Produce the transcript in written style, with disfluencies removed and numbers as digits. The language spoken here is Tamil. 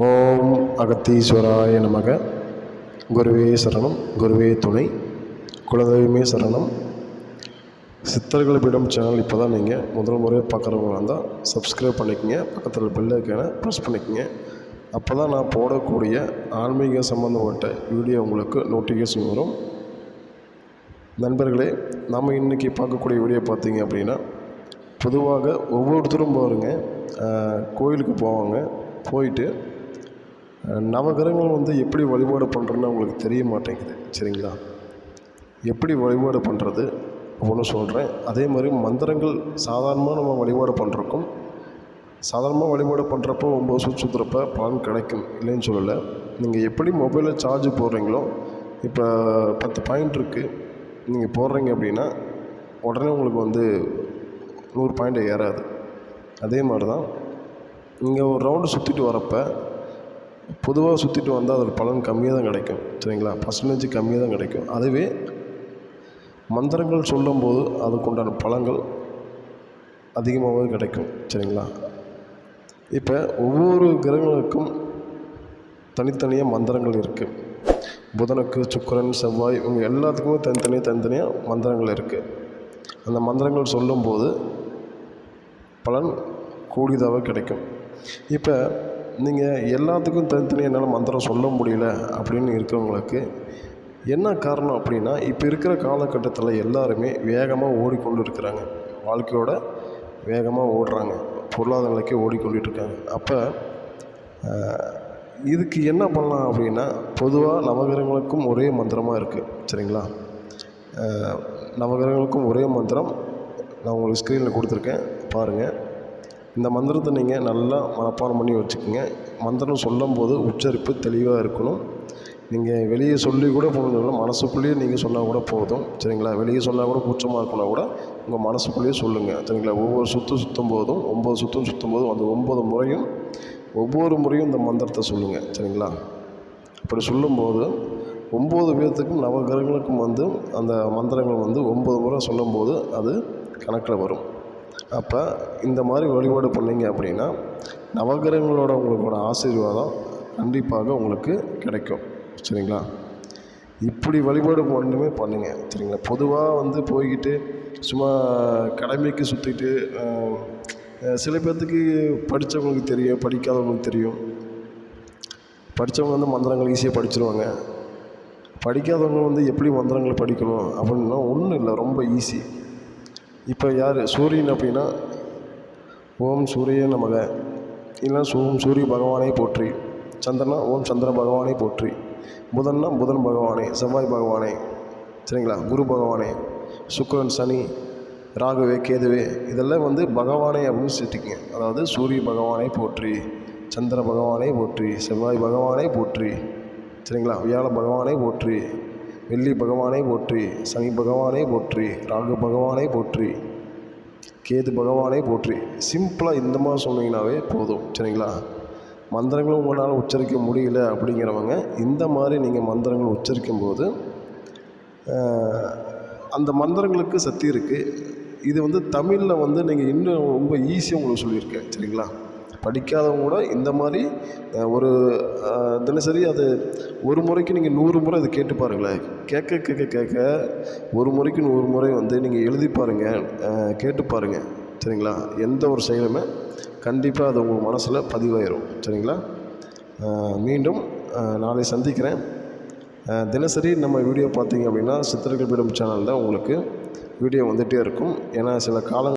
ஓம் அகத்தீஸ்வராய நமக. குருவே சரணம், குருவே துணை, குலதெய்வமே சரணம். சித்தர்கள் பீடம் சேனல் இப்போ தான் நீங்கள் முதல் முறையாக பார்க்குறவங்க இருந்தால் சப்ஸ்கிரைப் பண்ணிக்கோங்க. பக்கத்தில் பெல் ஐக்கானை ப்ரெஸ் பண்ணிக்கோங்க. அப்போ தான் நான் போடக்கூடிய ஆன்மீக சம்மந்தப்பட்ட வீடியோ உங்களுக்கு நோட்டிஃபிகேஷன் வரும். நண்பர்களே, நாம் இன்றைக்கி பார்க்கக்கூடிய வீடியோ பார்த்தீங்க அப்படின்னா, பொதுவாக ஒவ்வொருத்தரும் பாருங்க கோயிலுக்கு போவாங்க. போயிட்டு நவகிரகங்கள் எப்படி வழிபாடு பண்ணுறதுன்னு அவங்களுக்கு தெரிய மாட்டேங்குது. சரிங்களா? எப்படி வழிபாடு பண்ணுறது ஒன்று சொல்கிறேன். அதே மாதிரி மந்திரங்கள் சாதாரணமாக நம்ம வழிபாடு பண்ணுறக்கும், சாதாரணமாக வழிபாடு பண்ணுறப்போ 9 சுற்று சுற்றுறப்ப பலன் கிடைக்கும், இல்லைன்னு சொல்லலை. நீங்கள் எப்படி மொபைலில் சார்ஜ் போடுறீங்களோ, இப்போ 10 பாயிண்ட் இருக்குது, நீங்கள் போடுறீங்க அப்படின்னா உடனே உங்களுக்கு 100 பாயிண்ட் ஏறாது. அதே மாதிரி தான் நீங்கள் ஒரு ரவுண்டு சுற்றிட்டு வரப்போ பொதுவாக சுற்றிட்டு வந்தால் அதில் பலன் கம்மியாக தான் கிடைக்கும். சரிங்களா? பர்சன்டேஜ் கம்மியாக தான் கிடைக்கும். அதுவே மந்திரங்கள் சொல்லும்போது அதுக்குண்டான பலன்கள் அதிகமாகவே கிடைக்கும். சரிங்களா? இப்போ ஒவ்வொரு கிரகங்களுக்கும் தனித்தனியாக மந்திரங்கள் இருக்குது. புதனுக்கு, சுக்கிரன், செவ்வாய், இவங்க எல்லாத்துக்குமே தனித்தனியாக மந்திரங்கள் இருக்குது. அந்த மந்திரங்கள் சொல்லும்போது பலன் கூடியதாகவே கிடைக்கும். இப்போ நீங்கள் எல்லாத்துக்கும் தனித்தனியாக என்னால் மந்திரம் சொல்ல முடியல அப்படின்னு இருக்கிறவங்களுக்கு என்ன காரணம் அப்படின்னா, இப்போ இருக்கிற காலகட்டத்தில் எல்லாருமே வேகமாக ஓடிக்கொண்டு இருக்கிறாங்க. வாழ்க்கையோட வேகமாக ஓடுறாங்க, பொருளாதார நிலைக்கு ஓடிக்கொண்டுருக்காங்க. அப்போ இதுக்கு என்ன பண்ணலாம் அப்படின்னா, பொதுவாக நவகிரகங்களுக்கும் ஒரே மந்திரமாக இருக்குது. சரிங்களா? நவகிரகங்களுக்கும் ஒரே மந்திரம் நான் உங்களுக்கு ஸ்க்ரீனில் கொடுத்துருக்கேன், பாருங்கள். இந்த மந்திரத்தை நீங்கள் நல்லா மனப்பாடம் பண்ணி வச்சுக்கோங்க. மந்திரம் சொல்லும்போது உச்சரிப்பு தெளிவாக இருக்கணும். நீங்கள் வெளியே சொல்லி கூட போகணும், மனசுக்குள்ளேயே நீங்கள் சொன்னால் கூட போதும். சரிங்களா? வெளியே சொன்னால் கூட கூச்சமாக இருக்குன்னா கூட உங்கள் மனசுக்குள்ளேயே சொல்லுங்கள். சரிங்களா? ஒவ்வொரு சுற்றும் போதும் 9 சுற்றும் சுற்றும் போதும் அந்த 9 முறையும் ஒவ்வொரு முறையும் இந்த மந்திரத்தை சொல்லுங்கள். சரிங்களா? அப்படி சொல்லும்போது 9 பேர்த்துக்கும் நவகிரகங்களுக்கும் அந்த மந்திரங்கள் 9 முறை சொல்லும்போது அது கணக்கில் வரும். அப்போ இந்த மாதிரி வழிபாடு பண்ணிங்க அப்படின்னா நவகிரகங்களோட உங்களோட ஆசீர்வாதம் கண்டிப்பாக உங்களுக்கு கிடைக்கும். சரிங்களா? இப்படி வழிபாடு ஒன்றுமே பண்ணுங்கள். சரிங்களா? பொதுவாக போய்கிட்டு சும்மா கடமைக்கு சுற்றிட்டு சில பேர்த்துக்கு படித்தவங்களுக்கு தெரியும், படிக்காதவங்களுக்கு தெரியும். படித்தவங்க மந்திரங்கள் ஈஸியாக படிச்சிருவாங்க. படிக்காதவங்க எப்படி மந்திரங்களை படிக்கணும் அப்படின்னா ஒன்றும் இல்லை, ரொம்ப ஈஸி. இப்போ யார் சூரியன் அப்படின்னா ஓம் சூரிய நமக, இல்லைன்னா ஓம் சூரிய பகவானை போற்றி. சந்திரனா ஓம் சந்திர பகவானை போற்றி. புதன்னா புதன் பகவானே, செவ்வாய் பகவானே. சரிங்களா? குரு பகவானே, சுக்கிரன், சனி, ராகுவே, கேதுவே, இதெல்லாம் பகவானே அப்படின்னு சொல்லிட்டுங்க. அதாவது சூரிய பகவானை போற்றி, சந்திர பகவானை போற்றி, செவ்வாய் பகவானை போற்றி. சரிங்களா? வியாழ பகவானை போற்றி, வெள்ளி பகவானை போற்றி, சனி பகவானை போற்றி, ராகு பகவானை போற்றி, கேது பகவானை போற்றி. சிம்பிளாக இந்த மாதிரி சொன்னீங்கன்னாவே போதும். சரிங்களா? மந்திரங்களும் உங்களால் உச்சரிக்க முடியல அப்படிங்கிறவங்க இந்த மாதிரி நீங்கள் மந்திரங்கள் உச்சரிக்கும் போது அந்த மந்திரங்களுக்கு சக்தி இருக்குது. இது தமிழில் நீங்கள் இன்னும் ரொம்ப ஈஸியாக உங்களுக்கு சொல்லியிருக்கேன். சரிங்களா? படிக்காதவங்க கூட இந்த மாதிரி ஒரு தினசரி அது ஒரு முறைக்கு நீங்கள் 100 முறை அதை கேட்டு பாருங்களேன். கேட்க கேட்க கேட்க ஒரு முறைக்கு 100 முறை நீங்கள் எழுதி பாருங்கள், கேட்டு பாருங்கள். சரிங்களா? எந்த ஒரு செயலுமே கண்டிப்பாக அது உங்கள் மனசில் பதிவாயிரும். சரிங்களா? மீண்டும் நாளை சந்திக்கிறேன். தினசரி நம்ம வீடியோ பார்த்தீங்க அப்படின்னா சித்தர்கள் பீடம் சேனலில் உங்களுக்கு வீடியோ வந்துகிட்டே இருக்கும். ஏன்னா சில காலங்கள்